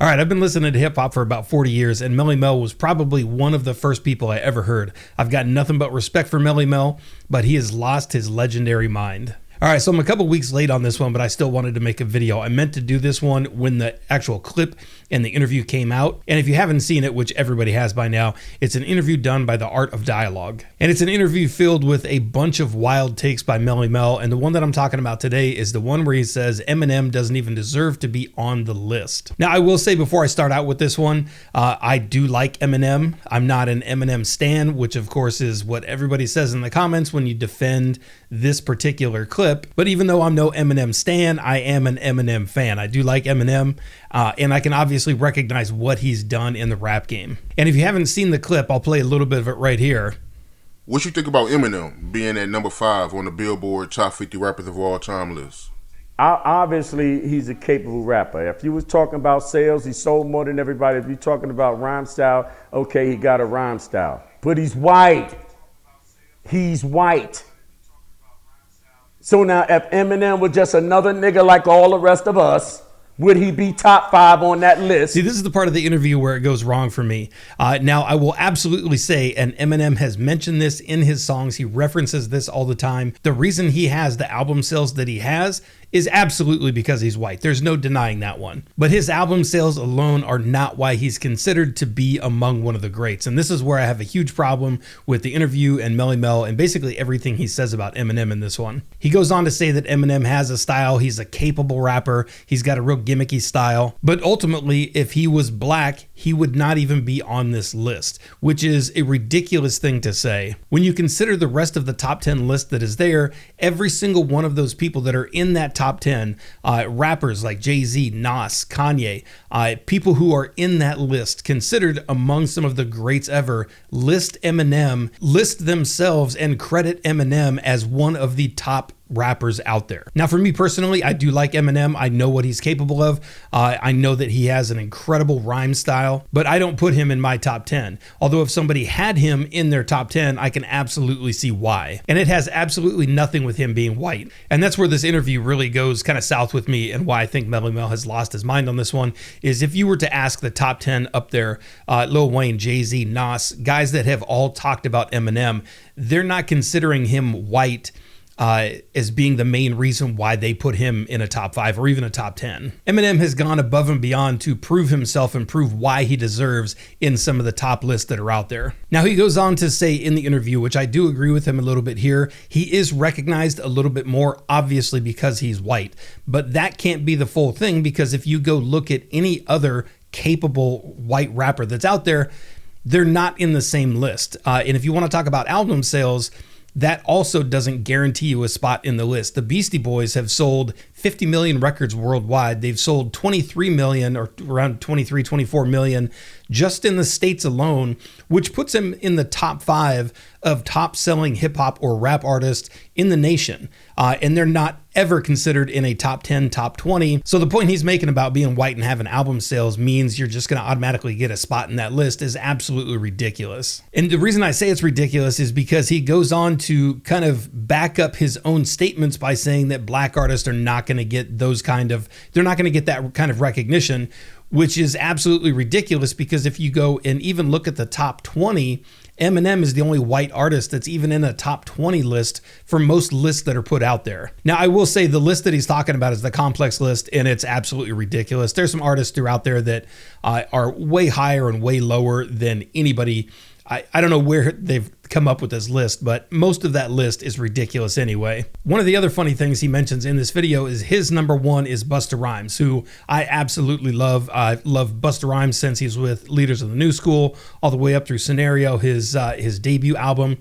All right, I've been listening to hip hop for about 40 years, and Melle Mel was probably one of the first people I ever heard. I've got nothing but respect for Melle Mel, but he has lost his legendary mind. All right, so I'm a couple weeks late on this one, but I still wanted to make a video. I meant to do this one when the actual clip and the interview came out. And if you haven't seen it, which everybody has by now, it's an interview done by The Art of Dialogue. And it's an interview filled with a bunch of wild takes by Melle Mel. And the one that I'm talking about today is the one where he says Eminem doesn't even deserve to be on the list. Now, I will say before I start out with this one, I do like Eminem. I'm not an Eminem stan, which of course is what everybody says in the comments when you defend this particular clip. But even though I'm no Eminem stan, I am an Eminem fan. I do like Eminem, and I can obviously recognize what he's done in the rap game. And if you haven't seen the clip, I'll play a little bit of it right here. What you think about Eminem being at number 5 on the Billboard Top 50 Rappers of All Time list? Obviously, he's a capable rapper. If you was talking about sales, he sold more than everybody. If you're talking about rhyme style, okay, he got a rhyme style. But he's white. He's white. So now if Eminem was just another nigga like all the rest of us, would he be top 5 on that list? See, this is the part of the interview where it goes wrong for me. Now, I will absolutely say, and Eminem has mentioned this in his songs, he references this all the time. The reason he has the album sales that he has is absolutely because he's white. There's no denying that one. But his album sales alone are not why he's considered to be among one of the greats. And this is where I have a huge problem with the interview and Melle Mel and basically everything he says about Eminem in this one. He goes on to say that Eminem has a style. He's a capable rapper. He's got a real gimmicky style. But ultimately, if he was black, he would not even be on this list, which is a ridiculous thing to say. When you consider the rest of the top 10 list that is there, every single one of those people that are in that top 10, rappers like Jay-Z, Nas, Kanye, people who are in that list, considered among some of the greats ever, list Eminem, list themselves and credit Eminem as one of the top rappers out there. Now, for me personally, I do like Eminem. I know what he's capable of. I know that he has an incredible rhyme style, but I don't put him in my top 10. Although if somebody had him in their top 10, I can absolutely see why. And it has absolutely nothing with him being white. And that's where this interview really goes kind of south with me, and why I think Melle Mel has lost his mind on this one is if you were to ask the top 10 up there, Lil Wayne, Jay-Z, Nas, guys that have all talked about Eminem, they're not considering him white as being the main reason why they put him in a top 5 or even a top 10. Eminem has gone above and beyond to prove himself and prove why he deserves in some of the top lists that are out there. Now, he goes on to say in the interview, which I do agree with him a little bit here, he is recognized a little bit more obviously because he's white, but that can't be the full thing, because if you go look at any other capable white rapper that's out there, they're not in the same list. And if you want to talk about album sales, that also doesn't guarantee you a spot in the list. The Beastie Boys have sold 50 million records worldwide. They've sold 23 million, or around 23, 24 million just in the States alone, which puts them in the top 5 of top selling hip hop or rap artists in the nation. And they're not ever considered in a top 10, top 20. So the point he's making about being white and having album sales means you're just going to automatically get a spot in that list is absolutely ridiculous. And the reason I say it's ridiculous is because he goes on to kind of back up his own statements by saying that black artists are not going to get they're not going to get that kind of recognition, which is absolutely ridiculous, because if you go and even look at the top 20, Eminem is the only white artist that's even in a top 20 list for most lists that are put out there. Now, I will say the list that he's talking about is the complex list, and it's absolutely ridiculous. There's some artists throughout there that are way higher and way lower than anybody. I don't know where they've come up with this list, but most of that list is ridiculous anyway. One of the other funny things he mentions in this video is his number 1 is Busta Rhymes, who I absolutely love. I've loved Busta Rhymes since he's with Leaders of the New School, all the way up through Scenario, his debut album.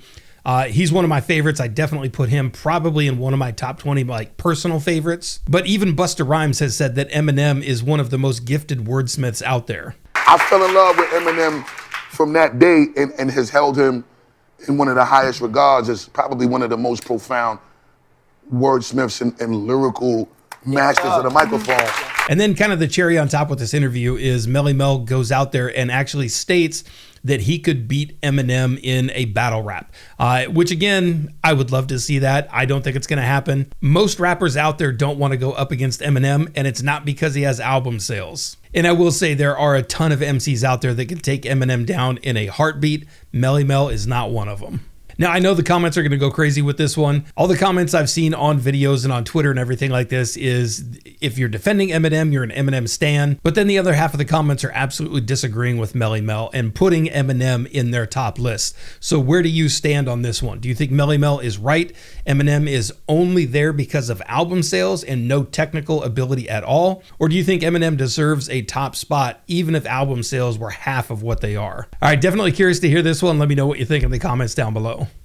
He's one of my favorites. I definitely put him probably in one of my top 20 like personal favorites. But even Busta Rhymes has said that Eminem is one of the most gifted wordsmiths out there. I fell in love with Eminem from that day and has held him in one of the highest regards as probably one of the most profound wordsmiths and lyrical masters of the microphone. And then kind of the cherry on top with this interview is Melle Mel goes out there and actually states that he could beat Eminem in a battle rap, which again, I would love to see that. I don't think it's going to happen. Most rappers out there don't want to go up against Eminem, and it's not because he has album sales. And I will say there are a ton of MCs out there that can take Eminem down in a heartbeat. Melle Mel is not one of them. Now, I know the comments are going to go crazy with this one. All the comments I've seen on videos and on Twitter and everything like this is if you're defending Eminem, you're an Eminem stan. But then the other half of the comments are absolutely disagreeing with Melle Mel and putting Eminem in their top list. So where do you stand on this one? Do you think Melle Mel is right? Eminem is only there because of album sales and no technical ability at all? Or do you think Eminem deserves a top spot even if album sales were half of what they are? All right, definitely curious to hear this one. Let me know what you think in the comments down below.